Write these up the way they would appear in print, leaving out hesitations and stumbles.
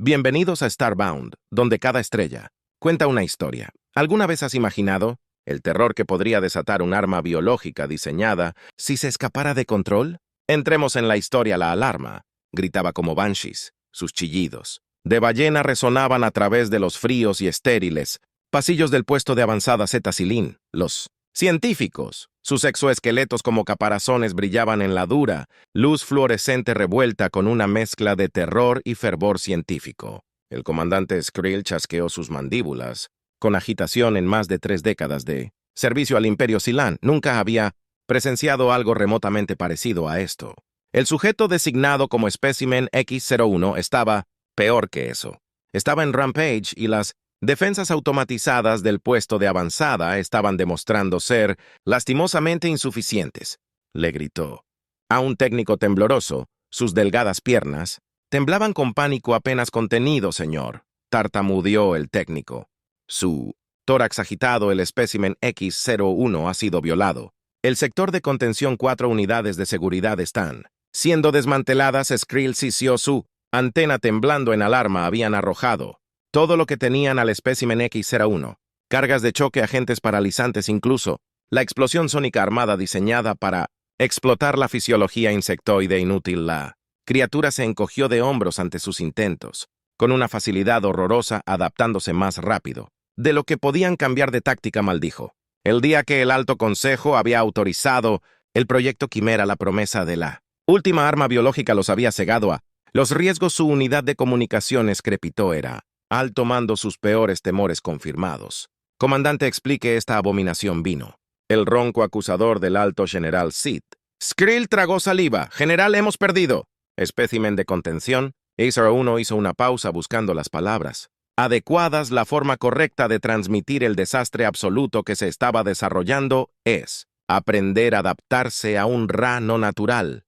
Bienvenidos a Starbound, donde cada estrella cuenta una historia. ¿Alguna vez has imaginado el terror que podría desatar un arma biológica diseñada si se escapara de control? Entremos en la historia. La alarma gritaba como banshees. Sus chillidos de ballena resonaban a través de los fríos y estériles pasillos del puesto de avanzada Zeta-Silin. Los científicos, sus exoesqueletos como caparazones, brillaban en la dura luz fluorescente revuelta con una mezcla de terror y fervor científico. El comandante Skrill chasqueó sus mandíbulas. Con agitación en más de 3 décadas de servicio al Imperio Silán, nunca había presenciado algo remotamente parecido a esto. El sujeto designado como espécimen X-01 estaba peor que eso. Estaba en Rampage y las defensas automatizadas del puesto de avanzada estaban demostrando ser lastimosamente insuficientes. Le gritó. A un técnico tembloroso, sus delgadas piernas temblaban con pánico apenas contenido, señor. Tartamudeó el técnico. Su tórax agitado. El espécimen X-01 ha sido violado. El sector de contención, 4 unidades de seguridad están siendo desmanteladas. Skrill sisió su antena temblando en alarma. Habían arrojado todo lo que tenían al espécimen X-01. Cargas de choque, agentes paralizantes, incluso la explosión sónica armada diseñada para explotar la fisiología insectoide inútil. La criatura se encogió de hombros ante sus intentos, con una facilidad horrorosa, adaptándose más rápido de lo que podían cambiar de táctica. Maldijo. El día que el Alto Consejo había autorizado el proyecto Quimera, la promesa de la última arma biológica los había cegado a los riesgos. Su unidad de comunicaciones, crepitó, era alto mando, sus peores temores confirmados. Comandante, explique esta abominación. Vino el ronco acusador del alto general Sid. Skrill tragó saliva. General, hemos perdido. Espécimen de contención. X-01 hizo una pausa buscando las palabras adecuadas. La forma correcta de transmitir el desastre absoluto que se estaba desarrollando es aprender a adaptarse a un Ra no natural.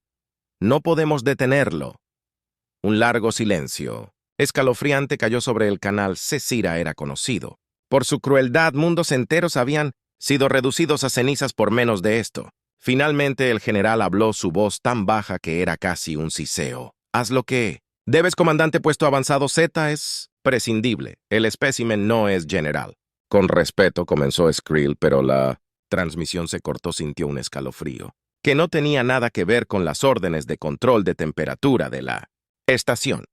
No podemos detenerlo. Un largo silencio escalofriante cayó sobre el canal. Cesira era conocido por su crueldad. Mundos enteros habían sido reducidos a cenizas por menos de esto. Finalmente el general habló, su voz tan baja que era casi un siseo. Haz lo que debes, comandante. Puesto avanzado Z es prescindible. El espécimen no es general. Con respeto, comenzó Skrill, pero la transmisión se cortó. Sintió un escalofrío que no tenía nada que ver con las órdenes de control de temperatura de la estación.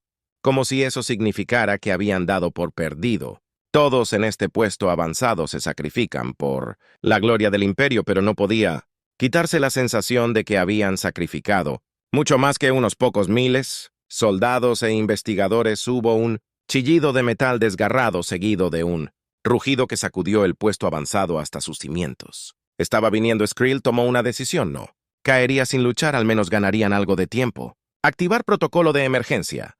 Como si eso significara que habían dado por perdido. Todos en este puesto avanzado se sacrifican por la gloria del imperio, pero no podía quitarse la sensación de que habían sacrificado mucho más que unos pocos miles, soldados e investigadores. Hubo un chillido de metal desgarrado seguido de un rugido que sacudió el puesto avanzado hasta sus cimientos. Estaba viniendo. Skrill tomó una decisión. No caería sin luchar, al menos ganarían algo de tiempo. Activar protocolo de emergencia.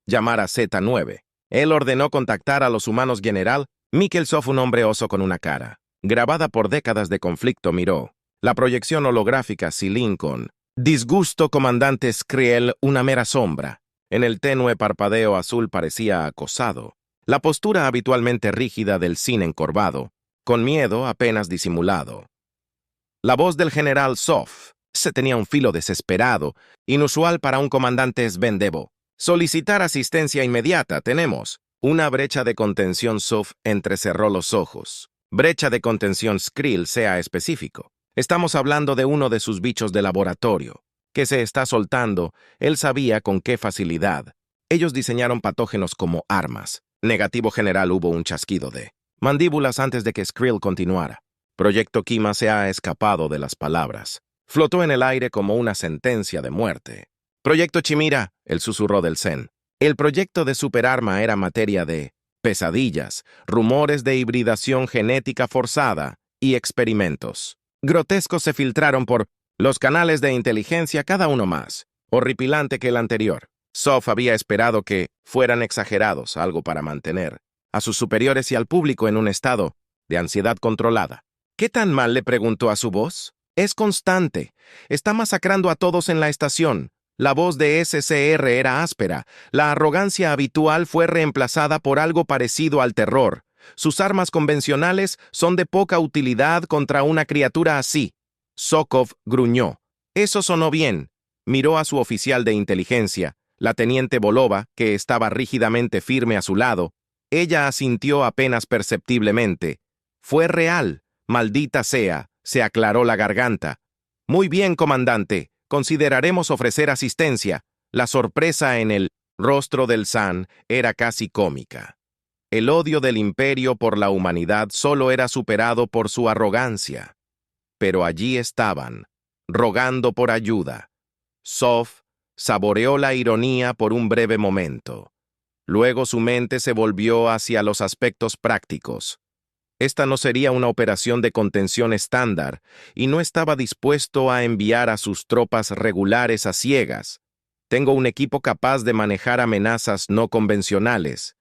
Llamar a Z9. Él ordenó contactar a los humanos. General Mikkelsov, un hombre oso con una cara grabada por décadas de conflicto, miró la proyección holográfica Silin con disgusto. Comandante Skrill, una mera sombra. En el tenue parpadeo azul parecía acosado. La postura habitualmente rígida del Sin encorvado, con miedo apenas disimulado. La voz del general Sof se tenía un filo desesperado, inusual para un comandante Svendevo. Solicitar asistencia inmediata. Tenemos una brecha de contención. Sof entrecerró los ojos. Brecha de contención. Skrill, sea específico. Estamos hablando de uno de sus bichos de laboratorio, que se está soltando. Él sabía con qué facilidad ellos diseñaron patógenos como armas. Negativo, general. Hubo un chasquido de mandíbulas antes de que Skrill continuara. Proyecto Quima se ha escapado de las palabras. Flotó en el aire como una sentencia de muerte. Proyecto Chimera, el susurro del Zen. El proyecto de superarma era materia de pesadillas, rumores de hibridación genética forzada y experimentos grotescos se filtraron por los canales de inteligencia, cada uno más horripilante que el anterior. Sof había esperado que fueran exagerados, algo para mantener a sus superiores y al público en un estado de ansiedad controlada. ¿Qué tan mal?, le preguntó a su voz. Es constante. Está masacrando a todos en la estación. La voz de SCR era áspera. La arrogancia habitual fue reemplazada por algo parecido al terror. Sus armas convencionales son de poca utilidad contra una criatura así. Sokov gruñó. Eso sonó bien. Miró a su oficial de inteligencia. La teniente Bolova, que estaba rígidamente firme a su lado, ella asintió apenas perceptiblemente. Fue real, maldita sea, se aclaró la garganta. Muy bien, comandante, consideraremos ofrecer asistencia. La sorpresa en el rostro del San era casi cómica. El odio del imperio por la humanidad solo era superado por su arrogancia. Pero allí estaban, rogando por ayuda. Sof saboreó la ironía por un breve momento. Luego su mente se volvió hacia los aspectos prácticos. Esta no sería una operación de contención estándar, y no estaba dispuesto a enviar a sus tropas regulares a ciegas. Tengo un equipo capaz de manejar amenazas no convencionales.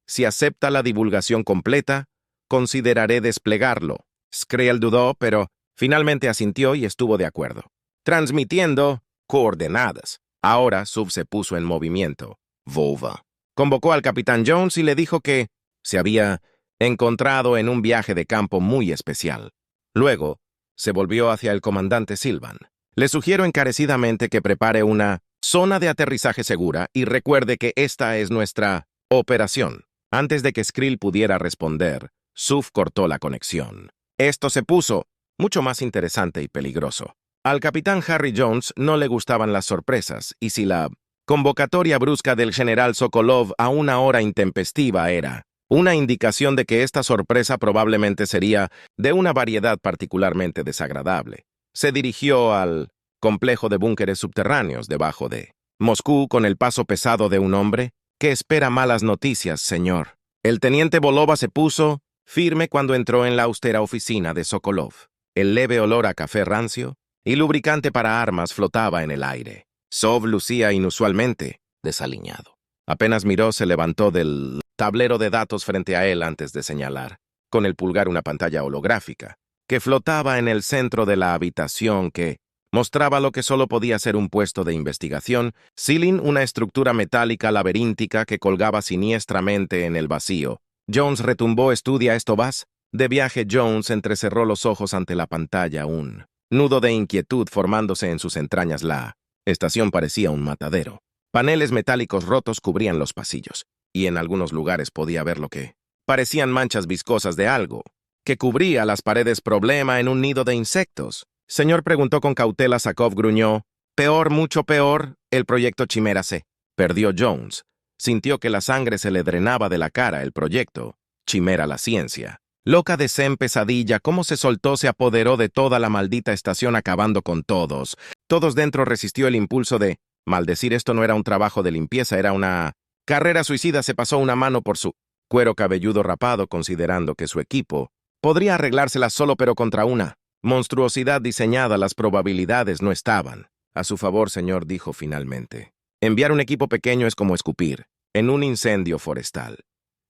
Si acepta la divulgación completa, consideraré desplegarlo. Skreel dudó, pero finalmente asintió y estuvo de acuerdo. Transmitiendo coordenadas. Ahora Suf se puso en movimiento. Volva. Convocó al capitán Jones y le dijo que se había encontrado en un viaje de campo muy especial. Luego, se volvió hacia el comandante Sylvan. Le sugiero encarecidamente que prepare una zona de aterrizaje segura y recuerde que esta es nuestra operación. Antes de que Skrill pudiera responder, Suf cortó la conexión. Esto se puso mucho más interesante y peligroso. Al capitán Harry Jones no le gustaban las sorpresas, y si la convocatoria brusca del general Sokolov a una hora intempestiva era una indicación de que esta sorpresa probablemente sería de una variedad particularmente desagradable. Se dirigió al complejo de búnkeres subterráneos debajo de Moscú con el paso pesado de un hombre que espera malas noticias, señor. El teniente Bolova se puso firme cuando entró en la austera oficina de Sokolov. El leve olor a café rancio y lubricante para armas flotaba en el aire. Sov lucía inusualmente desaliñado. Apenas miró, se levantó del tablero de datos frente a él antes de señalar, con el pulgar una pantalla holográfica, que flotaba en el centro de la habitación que mostraba lo que solo podía ser un puesto de investigación, Ceiling, una estructura metálica laberíntica que colgaba siniestramente en el vacío. Jones retumbó. ¿Estudia esto, vas? De viaje, Jones entrecerró los ojos ante la pantalla, un nudo de inquietud formándose en sus entrañas. La estación parecía un matadero. Paneles metálicos rotos cubrían los pasillos, y en algunos lugares podía ver lo que parecían manchas viscosas de algo, que cubría las paredes. Problema en un nido de insectos. Señor, preguntó con cautela. Sakov gruñó. Peor, mucho peor, el proyecto Chimera C. Perdió Jones. Sintió que la sangre se le drenaba de la cara. El proyecto Chimera, la ciencia. Loca de Zen pesadilla, cómo se soltó, se apoderó de toda la maldita estación acabando con todos. Todos dentro resistió el impulso de maldecir. Esto no era un trabajo de limpieza, era una carrera suicida. Se pasó una mano por su cuero cabelludo rapado, considerando que su equipo podría arreglársela solo, pero contra una monstruosidad diseñada las probabilidades no estaban a su favor, señor, dijo finalmente. Enviar un equipo pequeño es como escupir en un incendio forestal.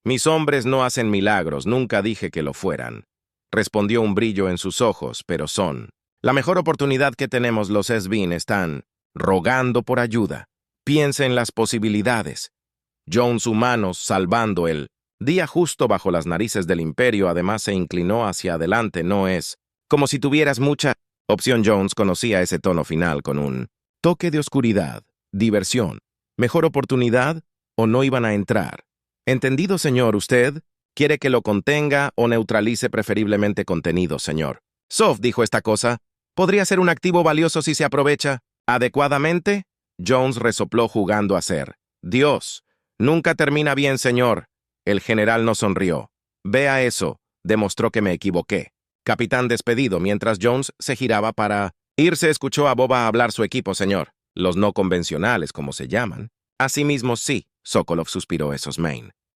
Mis hombres no hacen milagros, nunca dije que lo fueran. Respondió un brillo en sus ojos, pero son la mejor oportunidad que tenemos. Los SBIN están rogando por ayuda. Piense en las posibilidades. Jones, humanos salvando el día justo bajo las narices del imperio. Además se inclinó hacia adelante. No es como si tuvieras mucha opción. Jones conocía ese tono final con un toque de oscuridad, diversión, mejor oportunidad o no iban a entrar. Entendido, señor. ¿Usted quiere que lo contenga o neutralice? Preferiblemente contenido, señor. Sof dijo esta cosa. Podría ser un activo valioso si se aprovecha adecuadamente. Jones resopló jugando a ser Dios. Nunca termina bien, señor. El general no sonrió. Vea eso. Demostró que me equivoqué. Capitán despedido. Mientras Jones se giraba para irse, escuchó a Boba hablar. Su equipo, señor. Los no convencionales, como se llaman. Asimismo, sí. Sokolov suspiró. Esos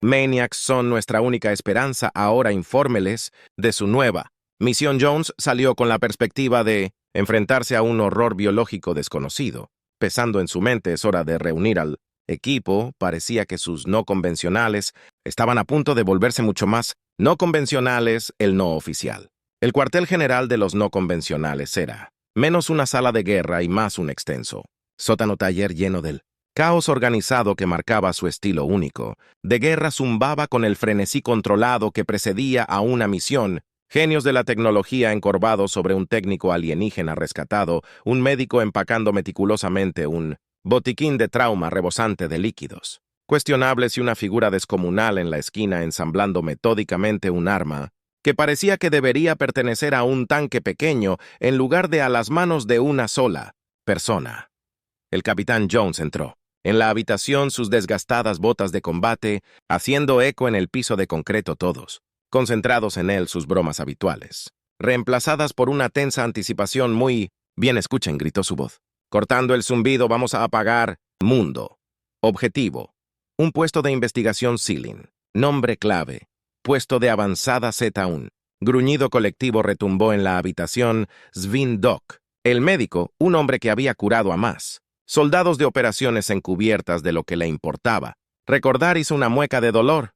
Maniacs son nuestra única esperanza. Ahora infórmeles de su nueva misión. Jones salió con la perspectiva de enfrentarse a un horror biológico desconocido. Pesando en su mente, es hora de reunir al equipo. Parecía que sus no convencionales estaban a punto de volverse mucho más no convencionales. El no oficial. El cuartel general de los no convencionales era menos una sala de guerra y más un extenso sótano taller lleno del caos organizado que marcaba su estilo único. De guerra zumbaba con el frenesí controlado que precedía a una misión. Genios de la tecnología encorvados sobre un técnico alienígena rescatado, un médico empacando meticulosamente un botiquín de trauma rebosante de líquidos. Cuestionable si una figura descomunal en la esquina ensamblando metódicamente un arma que parecía que debería pertenecer a un tanque pequeño en lugar de a las manos de una sola persona. El capitán Jones entró. En la habitación, sus desgastadas botas de combate, haciendo eco en el piso de concreto todos, concentrados en él sus bromas habituales, reemplazadas por una tensa anticipación muy... Bien, escuchen, gritó su voz. Cortando el zumbido, vamos a apagar... Mundo. Objetivo. Un puesto de investigación Sealing. Nombre clave. Puesto de avanzada Z1. Gruñido colectivo retumbó en la habitación Svin Doc. El médico, un hombre que había curado a más. Soldados de operaciones encubiertas de lo que le importaba. Recordar hizo una mueca de dolor.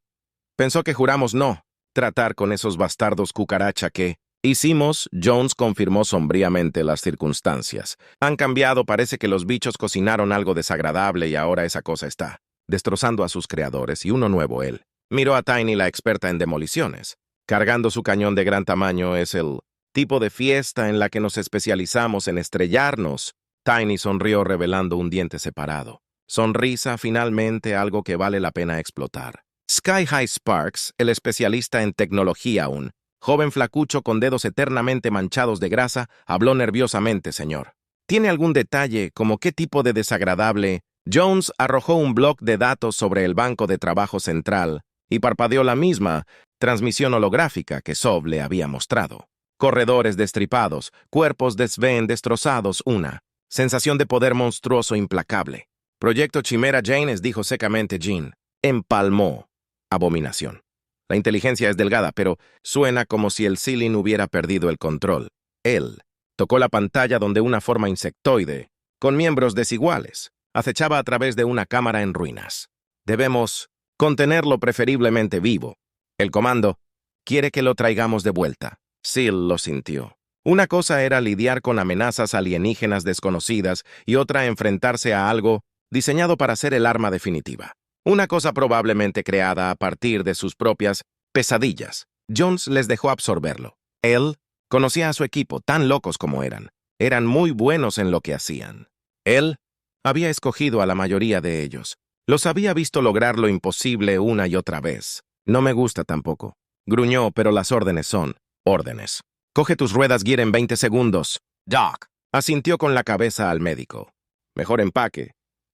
Pensó que juramos no tratar con esos bastardos cucaracha que... Hicimos, Jones confirmó sombríamente las circunstancias. Han cambiado, parece que los bichos cocinaron algo desagradable y ahora esa cosa está destrozando a sus creadores y uno nuevo él. Miró a Tiny, la experta en demoliciones. Cargando su cañón de gran tamaño es el tipo de fiesta en la que nos especializamos en estrellarnos. Tiny sonrió revelando un diente separado. Sonrisa, finalmente, algo que vale la pena explotar. Sky High Sparks, el especialista en tecnología aún, joven flacucho con dedos eternamente manchados de grasa, habló nerviosamente, señor. ¿Tiene algún detalle, como qué tipo de desagradable? Jones arrojó un bloc de datos sobre el banco de trabajo central y parpadeó la misma transmisión holográfica que Sob le había mostrado. Corredores destripados, cuerpos de Sven destrozados, una sensación de poder monstruoso implacable. Proyecto Chimera Janes, dijo secamente Jean. Empalmó. Abominación. La inteligencia es delgada, pero suena como si el Sealing hubiera perdido el control. Él tocó la pantalla donde una forma insectoide, con miembros desiguales, acechaba a través de una cámara en ruinas. Debemos contenerlo preferiblemente vivo. El comando quiere que lo traigamos de vuelta. Seal lo sintió. Una cosa era lidiar con amenazas alienígenas desconocidas y otra enfrentarse a algo diseñado para ser el arma definitiva. Una cosa probablemente creada a partir de sus propias pesadillas. Jones les dejó absorberlo. Él conocía a su equipo, tan locos como eran. Eran muy buenos en lo que hacían. Él había escogido a la mayoría de ellos. Los había visto lograr lo imposible una y otra vez. No me gusta tampoco. Gruñó, pero las órdenes son órdenes. Coge tus ruedas, Gear, en 20 segundos. Doc. Asintió con la cabeza al médico. Mejor empaque.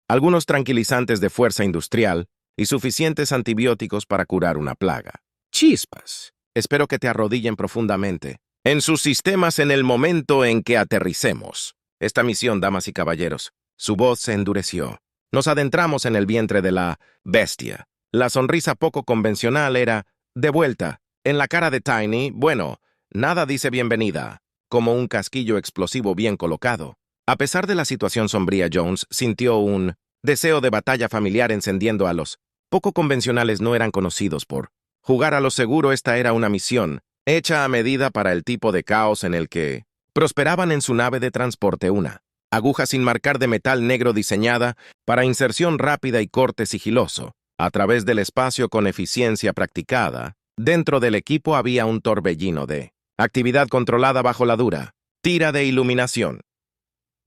Algunos tranquilizantes de fuerza industrial y suficientes antibióticos para curar una plaga. Chispas. Espero que te arrodillen profundamente en sus sistemas en el momento en que aterricemos. Esta misión, damas y caballeros. Su voz se endureció. Nos adentramos en el vientre de la bestia. La sonrisa poco convencional era, de vuelta, en la cara de Tiny, bueno, nada dice bienvenida, como un casquillo explosivo bien colocado. A pesar de la situación sombría, Jones sintió un deseo de batalla familiar encendiendo a los poco convencionales. No eran conocidos por jugar a lo seguro. Esta era una misión hecha a medida para el tipo de caos en el que prosperaban en su nave de transporte, una aguja sin marcar de metal negro diseñada para inserción rápida y corte sigiloso a través del espacio con eficiencia practicada. Dentro del equipo había un torbellino de actividad controlada bajo la dura tira de iluminación.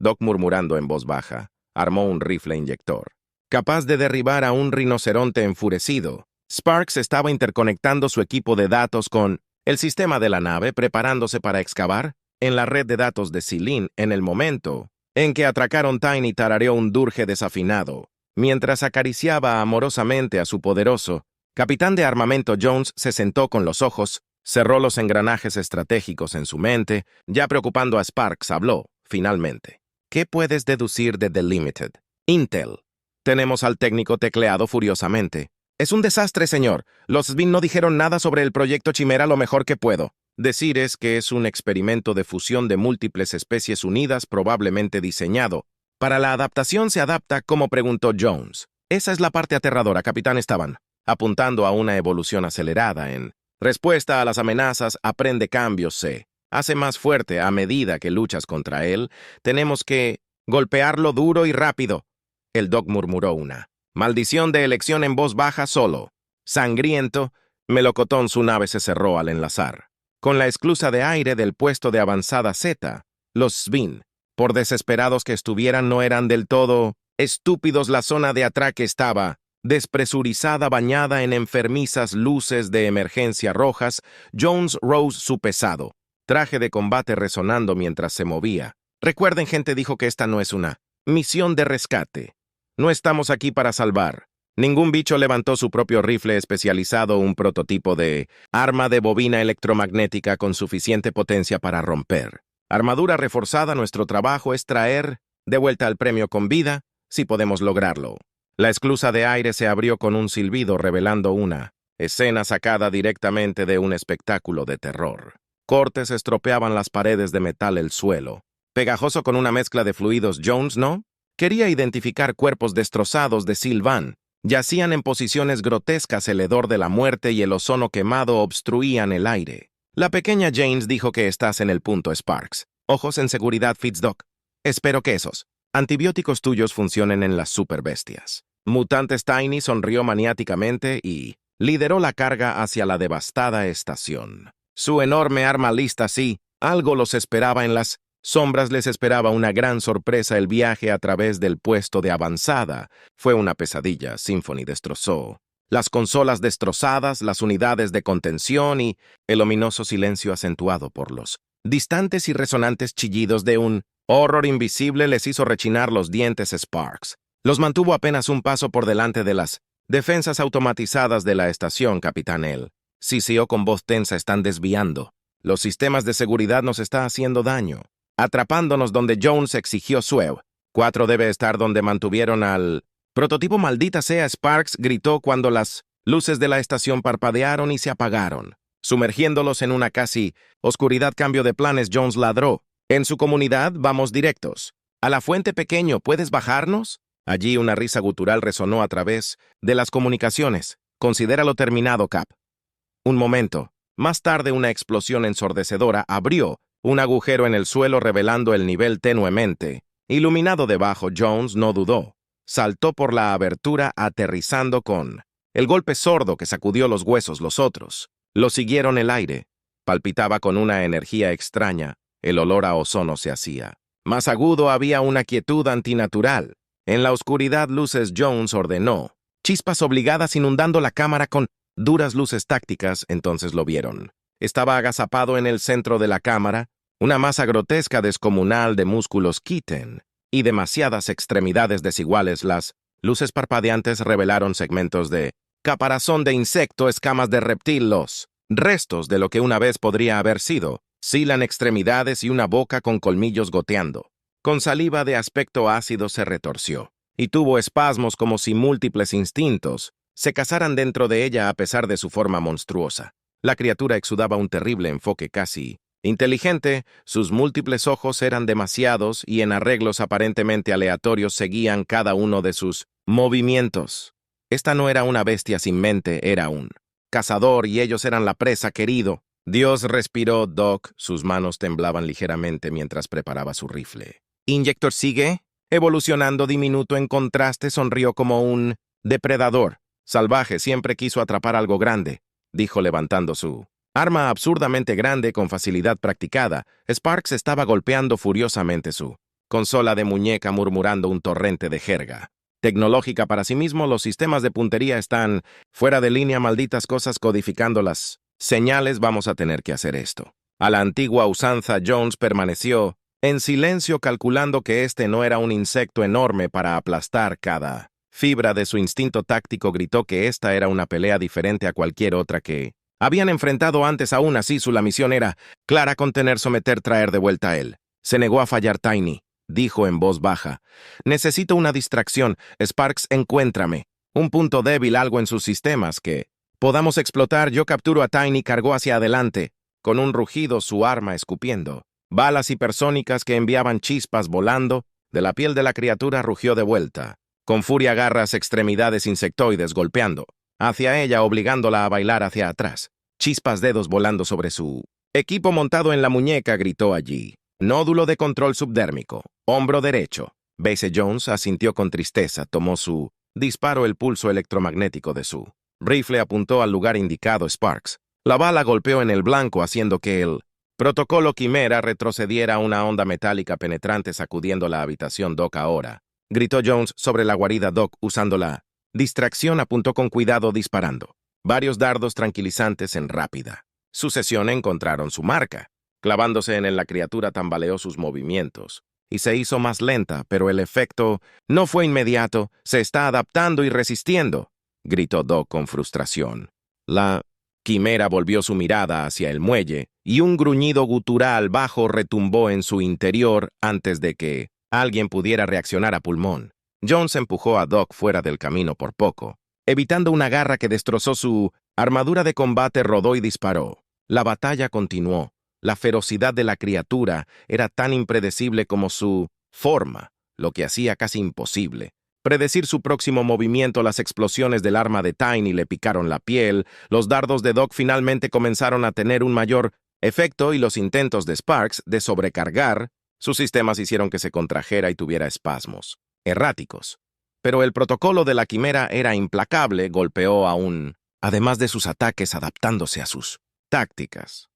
Doc, murmurando en voz baja, armó un rifle inyector, capaz de derribar a un rinoceronte enfurecido. Sparks estaba interconectando su equipo de datos con el sistema de la nave, preparándose para excavar en la red de datos de Sealing. En el momento en que atracaron, Tiny tarareó un dirge desafinado, mientras acariciaba amorosamente a su poderoso capitán de armamento. Jones se sentó con los ojos, cerró los engranajes estratégicos en su mente. Ya preocupando a Sparks, habló, finalmente. ¿Qué puedes deducir de The Limited? Intel. Tenemos al técnico tecleado furiosamente. Es un desastre, señor. Los Svin no dijeron nada sobre el proyecto Chimera. Lo mejor que puedo decir es que es un experimento de fusión de múltiples especies unidas, probablemente diseñado para la adaptación. ¿Se adapta? Como preguntó Jones. Esa es la parte aterradora, capitán. Estaban apuntando a una evolución acelerada en respuesta a las amenazas. Aprende cambios, se hace más fuerte a medida que luchas contra él. Tenemos que golpearlo duro y rápido. El Doc murmuró una maldición de elección en voz baja solo. Sangriento, melocotón. Su nave se cerró al enlazar con la esclusa de aire del puesto de avanzada Z. Los Svin, por desesperados que estuvieran, no eran del todo Estúpidos, la zona de atraque estaba despresurizada, bañada en enfermizas luces de emergencia rojas. Jones rose su pesado traje de combate resonando mientras se movía. Recuerden, gente, dijo que esta no es una misión de rescate. No estamos aquí para salvar. Ningún bicho levantó su propio rifle especializado, un prototipo de arma de bobina electromagnética con suficiente potencia para romper. Armadura reforzada, nuestro trabajo es traer de vuelta al premio con vida, si podemos lograrlo. La esclusa de aire se abrió con un silbido revelando una escena sacada directamente de un espectáculo de terror. Cortes estropeaban las paredes de metal, el suelo. Pegajoso con una mezcla de fluidos, Jones, ¿no? Quería identificar cuerpos destrozados de Sylvan. Yacían en posiciones grotescas, el hedor de la muerte y el ozono quemado obstruían el aire. La pequeña James dijo que estás en el punto, Sparks. Ojos en seguridad, Fitzdoc. Espero que esos antibióticos tuyos funcionen en las superbestias. Mutantes Tiny sonrió maniáticamente y lideró la carga hacia la devastada estación. Su enorme arma lista, sí, algo los esperaba en las sombras, les esperaba una gran sorpresa. El viaje a través del puesto de avanzada fue una pesadilla. Symphony destrozó las consolas destrozadas, las unidades de contención y el ominoso silencio acentuado por los distantes y resonantes chillidos de un horror invisible les hizo rechinar los dientes. Sparks los mantuvo apenas un paso por delante de las defensas automatizadas de la estación. Capitán, él siseó con voz tensa, están desviando. Los sistemas de seguridad nos está haciendo daño, atrapándonos donde Jones exigió Suew. 4 debe estar donde mantuvieron al prototipo. Maldita sea, Sparks gritó cuando las luces de la estación parpadearon y se apagaron, sumergiéndolos en una casi oscuridad. Cambio de planes, Jones ladró. En su comunidad vamos directos a la fuente. Pequeño, ¿puedes bajarnos? Allí una risa gutural resonó a través de las comunicaciones. Considéralo terminado, Cap. Un momento más tarde, una explosión ensordecedora abrió un agujero en el suelo, revelando el nivel tenuemente iluminado debajo. Jones no dudó. Saltó por la abertura, aterrizando con el golpe sordo que sacudió los huesos. Los otros lo siguieron. El aire palpitaba con una energía extraña. El olor a ozono se hacía más agudo. Había una quietud antinatural. En la oscuridad, luces. Jones ordenó. Chispas obligadas inundando la cámara con duras luces tácticas. Entonces lo vieron. Estaba agazapado en el centro de la cámara, una masa grotesca descomunal de músculos quiten y demasiadas extremidades desiguales. Las luces parpadeantes revelaron segmentos de caparazón de insecto, escamas de reptil, los restos de lo que una vez podría haber sido silan extremidades y una boca con colmillos goteando. Con saliva de aspecto ácido se retorció y tuvo espasmos como si múltiples instintos se cazaran dentro de ella a pesar de su forma monstruosa. La criatura exudaba un terrible enfoque casi inteligente, sus múltiples ojos eran demasiados y en arreglos aparentemente aleatorios seguían cada uno de sus movimientos. Esta no era una bestia sin mente, era un cazador y ellos eran la presa. Querido Dios, respiró Doc, sus manos temblaban ligeramente mientras preparaba su rifle. Inyector sigue evolucionando. Diminuto en contraste, sonrió como un depredador salvaje. Siempre quiso atrapar algo grande, dijo levantando su arma absurdamente grande con facilidad practicada. Sparks estaba golpeando furiosamente su consola de muñeca, murmurando un torrente de jerga tecnológica para sí mismo. Los sistemas de puntería están fuera de línea, malditas cosas, codificando las señales. Vamos a tener que hacer esto. A la antigua usanza, Jones permaneció en silencio, calculando que este no era un insecto enorme para aplastar cada fibra de su instinto táctico. Gritó que esta era una pelea diferente a cualquier otra que habían enfrentado antes. Aún así, la misión era clara: contener, someter, traer de vuelta a él. Se negó a fallar. Tiny dijo en voz baja. Necesito una distracción. Sparks, encuéntrame un punto débil, algo en sus sistemas que podamos explotar. Yo capturo a Tiny. Cargó hacia adelante, con un rugido, su arma escupiendo balas hipersónicas que enviaban chispas volando de la piel de la criatura. Rugió de vuelta. Con furia, garras, extremidades insectoides golpeando hacia ella, obligándola a bailar hacia atrás. Chispas, dedos volando sobre su equipo montado en la muñeca. Gritó allí. Nódulo de control subdérmico, hombro derecho. Base Jones asintió con tristeza. Tomó su disparo. El pulso electromagnético de su rifle apuntó al lugar indicado. Sparks. La bala golpeó en el blanco, haciendo que el protocolo Quimera retrocediera. Una onda metálica penetrante sacudiendo la habitación. Doc ahora gritó Jones sobre la guarida. Doc, usando la distracción, apuntó con cuidado disparando. Varios dardos tranquilizantes en rápida sucesión encontraron su marca. Clavándose en él, la criatura tambaleó sus movimientos y se hizo más lenta, pero el efecto no fue inmediato. Se está adaptando y resistiendo, gritó Doc con frustración. La quimera volvió su mirada hacia el muelle y un gruñido gutural bajo retumbó en su interior antes de que alguien pudiera reaccionar a pulmón. Jones empujó a Doc fuera del camino por poco, evitando una garra que destrozó su armadura de combate. Rodó y disparó. La batalla continuó. La ferocidad de la criatura era tan impredecible como su forma, lo que hacía casi imposible predecir su próximo movimiento. Las explosiones del arma de Tiny le picaron la piel, los dardos de Doc finalmente comenzaron a tener un mayor efecto y los intentos de Sparks de sobrecargar sus sistemas hicieron que se contrajera y tuviera espasmos erráticos. Pero el protocolo de la quimera era implacable, golpeó aún, además de sus ataques, adaptándose a sus tácticas.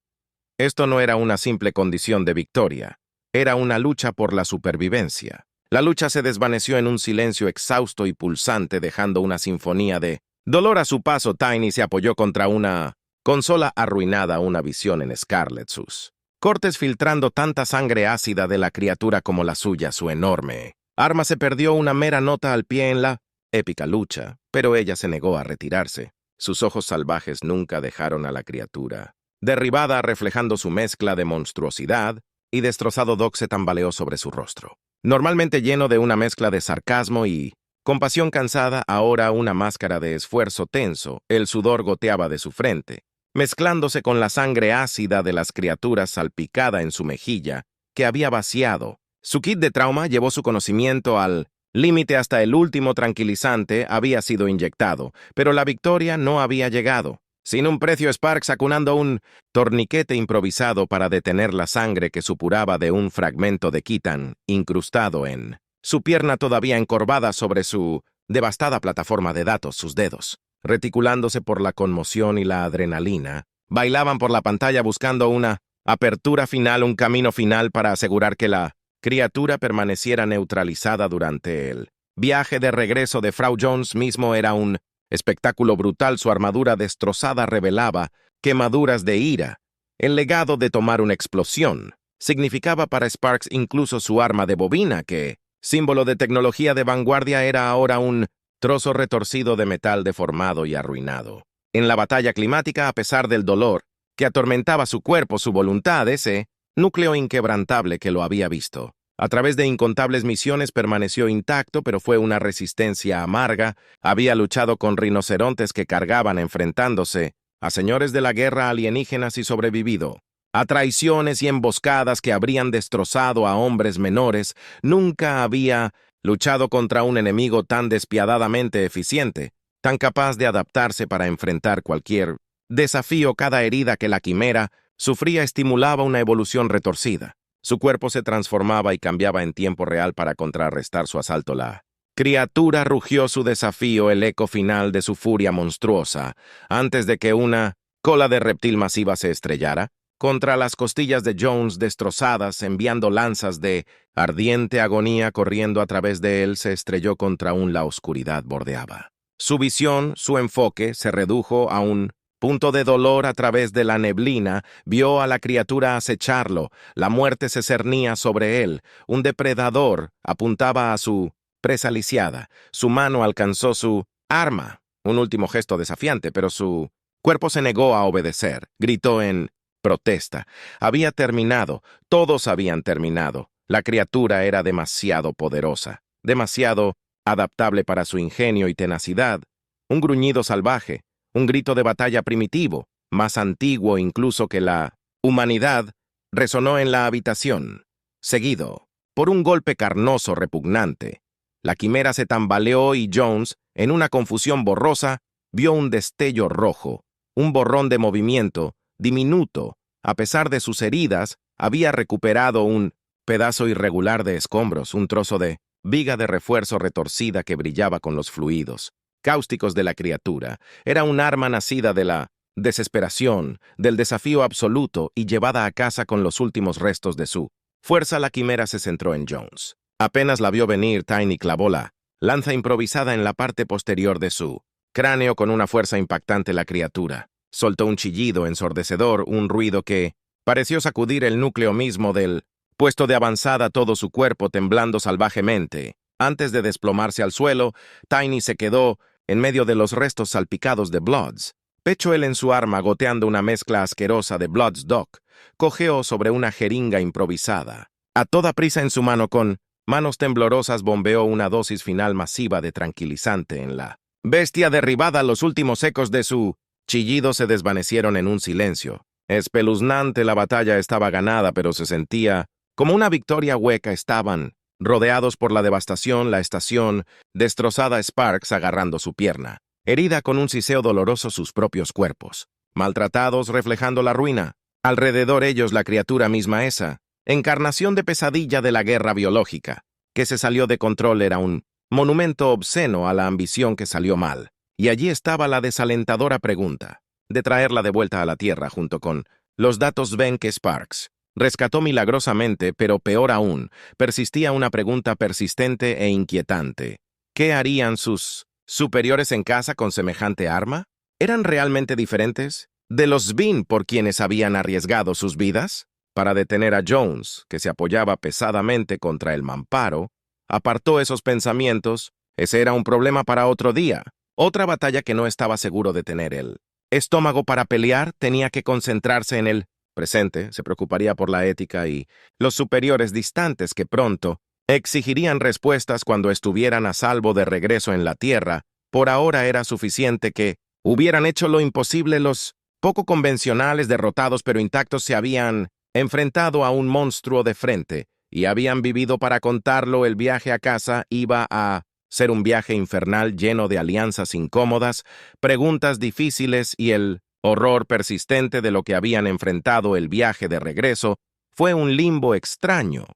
Esto no era una simple condición de victoria, era una lucha por la supervivencia. La lucha se desvaneció en un silencio exhausto y pulsante, dejando una sinfonía de dolor a su paso. Tiny se apoyó contra una consola arruinada, una visión en Scarlet, sus cortes filtrando tanta sangre ácida de la criatura como la suya. Su enorme arma se perdió una mera nota al pie en la épica lucha, pero ella se negó a retirarse. Sus ojos salvajes nunca dejaron a la criatura derribada, reflejando su mezcla de monstruosidad y destrozado. Doc se tambaleó sobre su rostro, normalmente lleno de una mezcla de sarcasmo y compasión cansada, ahora una máscara de esfuerzo tenso. El sudor goteaba de su frente, mezclándose con la sangre ácida de las criaturas salpicada en su mejilla, que había vaciado. Su kit de trauma llevó su conocimiento al límite. Hasta el último tranquilizante había sido inyectado, pero la victoria no había llegado. Sin un precio, Sparks, acunando un torniquete improvisado para detener la sangre que supuraba de un fragmento de Kitan incrustado en su pierna todavía encorvada sobre su devastada plataforma de datos. Sus dedos, reticulándose por la conmoción y la adrenalina, bailaban por la pantalla buscando una apertura final, un camino final para asegurar que la criatura permaneciera neutralizada durante el viaje de regreso de Frau Jones. Mismo era un espectáculo brutal. Su armadura destrozada revelaba quemaduras de ira. El legado de tomar una explosión significaba para Sparks incluso su arma de bobina, que, símbolo de tecnología de vanguardia, era ahora un trozo retorcido de metal deformado y arruinado. En la batalla climática, a pesar del dolor que atormentaba su cuerpo, su voluntad, ese núcleo inquebrantable que lo había visto a través de incontables misiones, permaneció intacto, pero fue una resistencia amarga. Había luchado con rinocerontes que cargaban, enfrentándose a señores de la guerra alienígenas y sobrevivido a traiciones y emboscadas que habrían destrozado a hombres menores. Nunca había luchado contra un enemigo tan despiadadamente eficiente, tan capaz de adaptarse para enfrentar cualquier desafío. Cada herida que la quimera sufría estimulaba una evolución retorcida. Su cuerpo se transformaba y cambiaba en tiempo real para contrarrestar su asalto. La criatura rugió su desafío, el eco final de su furia monstruosa, antes de que una cola de reptil masiva se estrellara contra las costillas de Jones, destrozadas, enviando lanzas de ardiente agonía corriendo a través de él. Se estrelló contra la oscuridad bordeaba. Su visión, su enfoque, se redujo a un punto de dolor a través de la neblina. Vio a la criatura acecharlo. La muerte se cernía sobre él. Un depredador apuntaba a su presa lisiada. Su mano alcanzó su arma. Un último gesto desafiante, pero su cuerpo se negó a obedecer. Gritó en protesta. Había terminado. Todos habían terminado. La criatura era demasiado poderosa, demasiado adaptable para su ingenio y tenacidad. Un gruñido salvaje, un grito de batalla primitivo, más antiguo incluso que la humanidad, resonó en la habitación, seguido por un golpe carnoso repugnante. La quimera se tambaleó y Jones, en una confusión borrosa, vio un destello rojo, un borrón de movimiento, diminuto. A pesar de sus heridas, había recuperado un pedazo irregular de escombros, un trozo de viga de refuerzo retorcida que brillaba con los fluidos cáusticos de la criatura. Era un arma nacida de la desesperación, del desafío absoluto y llevada a casa con los últimos restos de su fuerza. La quimera se centró en Jones. Apenas la vio venir, Tiny clavó la lanza improvisada en la parte posterior de su cráneo con una fuerza impactante. La criatura soltó un chillido ensordecedor, un ruido que pareció sacudir el núcleo mismo del puesto de avanzada, todo su cuerpo temblando salvajemente. Antes de desplomarse al suelo, Tiny se quedó en medio de los restos salpicados de Bloods. Pechó él en su arma, goteando una mezcla asquerosa de Blood's Doc. Cojeó sobre una jeringa improvisada. A toda prisa en su mano, con manos temblorosas, bombeó una dosis final masiva de tranquilizante en la bestia derribada. Los últimos ecos de su chillido se desvanecieron en un silencio espeluznante. La batalla estaba ganada, pero se sentía como una victoria hueca. Estaban rodeados por la devastación, la estación destrozada, Sparks agarrando su pierna, herida con un siseo doloroso, sus propios cuerpos maltratados, reflejando la ruina. Alrededor ellos la criatura misma, esa encarnación de pesadilla de la guerra biológica, que se salió de control, era un monumento obsceno a la ambición que salió mal. Y allí estaba la desalentadora pregunta de traerla de vuelta a la Tierra junto con los datos Ben que Sparks rescató milagrosamente, pero peor aún, persistía una pregunta persistente e inquietante. ¿Qué harían sus superiores en casa con semejante arma? ¿Eran realmente diferentes de los Bean por quienes habían arriesgado sus vidas? Para detener a Jones, que se apoyaba pesadamente contra el mamparo, apartó esos pensamientos. Ese era un problema para otro día, otra batalla que no estaba seguro de tener él. Estómago para pelear, tenía que concentrarse en el presente, se preocuparía por la ética y los superiores distantes que pronto exigirían respuestas cuando estuvieran a salvo de regreso en la Tierra. Por ahora era suficiente que hubieran hecho lo imposible. Los poco convencionales, derrotados pero intactos, se habían enfrentado a un monstruo de frente y habían vivido para contarlo. El viaje a casa iba a ser un viaje infernal lleno de alianzas incómodas, preguntas difíciles y el horror persistente de lo que habían enfrentado. El viaje de regreso fue un limbo extraño,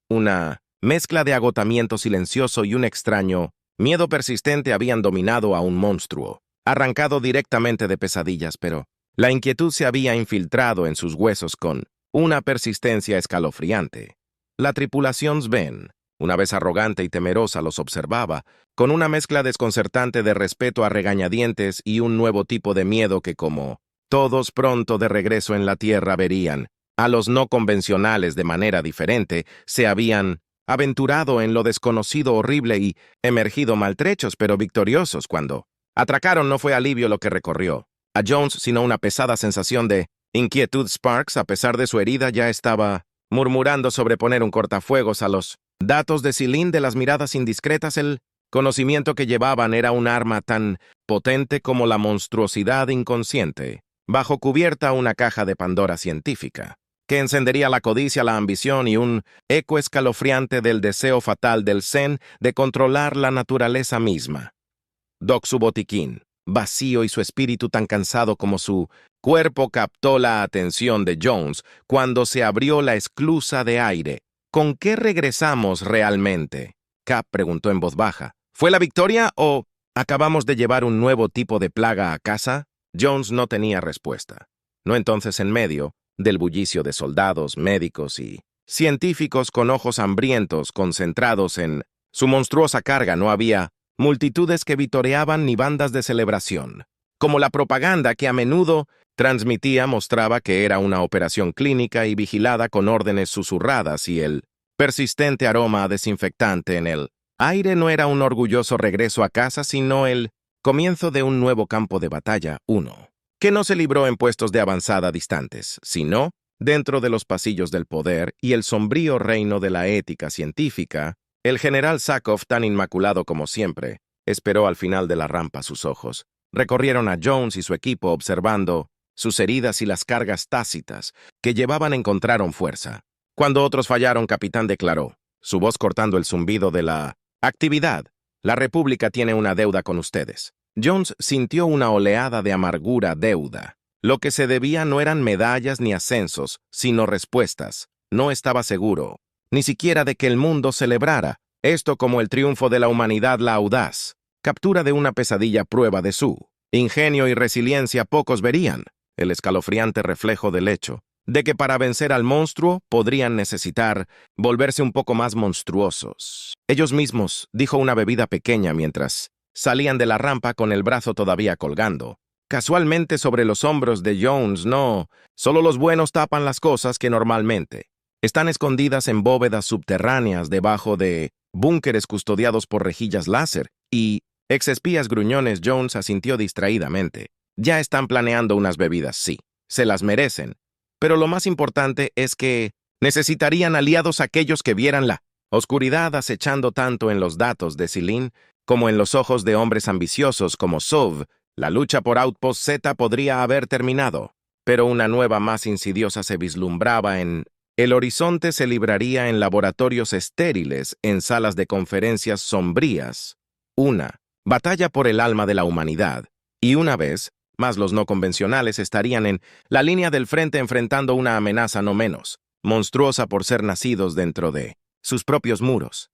una mezcla de agotamiento silencioso y un extraño miedo persistente. Habían dominado a un monstruo, arrancado directamente de pesadillas, pero la inquietud se había infiltrado en sus huesos con una persistencia escalofriante. La tripulación Sven, una vez arrogante y temerosa, los observaba, con una mezcla desconcertante de respeto a regañadientes y un nuevo tipo de miedo que, como todos pronto de regreso en la Tierra verían a los no convencionales de manera diferente, se habían aventurado en lo desconocido, horrible y emergido maltrechos pero victoriosos. Cuando atracaron, no fue alivio lo que recorrió a Jones, sino una pesada sensación de inquietud. Sparks, a pesar de su herida, ya estaba murmurando sobre poner un cortafuegos a los datos de Celine. De las miradas indiscretas, el conocimiento que llevaban era un arma tan potente como la monstruosidad inconsciente. Bajo cubierta, una caja de Pandora científica, que encendería la codicia, la ambición y un eco escalofriante del deseo fatal del Zen de controlar la naturaleza misma. Doc, su botiquín, vacío, y su espíritu tan cansado como su cuerpo, captó la atención de Jones cuando se abrió la esclusa de aire. ¿Con qué regresamos realmente?, Cap preguntó en voz baja. ¿Fue la victoria o acabamos de llevar un nuevo tipo de plaga a casa? Jones no tenía respuesta. No entonces, en medio del bullicio de soldados, médicos y científicos con ojos hambrientos concentrados en su monstruosa carga, no había multitudes que vitoreaban ni bandas de celebración. Como la propaganda que a menudo transmitía mostraba que era una operación clínica y vigilada con órdenes susurradas, y el persistente aroma desinfectante en el aire no era un orgulloso regreso a casa, sino el comienzo de un nuevo campo de batalla, uno que no se libró en puestos de avanzada distantes, sino dentro de los pasillos del poder y el sombrío reino de la ética científica. El general Sakov, tan inmaculado como siempre, esperó al final de la rampa. Sus ojos recorrieron a Jones y su equipo, observando sus heridas y las cargas tácitas que llevaban. Encontraron fuerza cuando otros fallaron, capitán, declaró, su voz cortando el zumbido de la actividad. La República tiene una deuda con ustedes. Jones sintió una oleada de amargura. Deuda. Lo que se debía no eran medallas ni ascensos, sino respuestas. No estaba seguro ni siquiera de que el mundo celebrara esto como el triunfo de la humanidad, la audaz captura de una pesadilla, prueba de su ingenio y resiliencia. Pocos verían el escalofriante reflejo del hecho de que para vencer al monstruo podrían necesitar volverse un poco más monstruosos. Ellos mismos, dijo una bebida pequeña mientras salían de la rampa con el brazo todavía colgando. Casualmente sobre los hombros de Jones, no, solo los buenos tapan las cosas que normalmente están escondidas en bóvedas subterráneas debajo de búnkeres custodiados por rejillas láser, y exespías gruñones. Jones asintió distraídamente. Ya están planeando unas bebidas, sí, se las merecen, pero lo más importante es que necesitarían aliados aquellos que vieran la oscuridad acechando tanto en los datos de Celine como en los ojos de hombres ambiciosos como Sov. La lucha por Outpost Z podría haber terminado, pero una nueva más insidiosa se vislumbraba en el horizonte. Se libraría en laboratorios estériles, en salas de conferencias sombrías. Una batalla por el alma de la humanidad. Y una vez más los no convencionales estarían en la línea del frente enfrentando una amenaza no menos monstruosa por ser nacidos dentro de sus propios muros.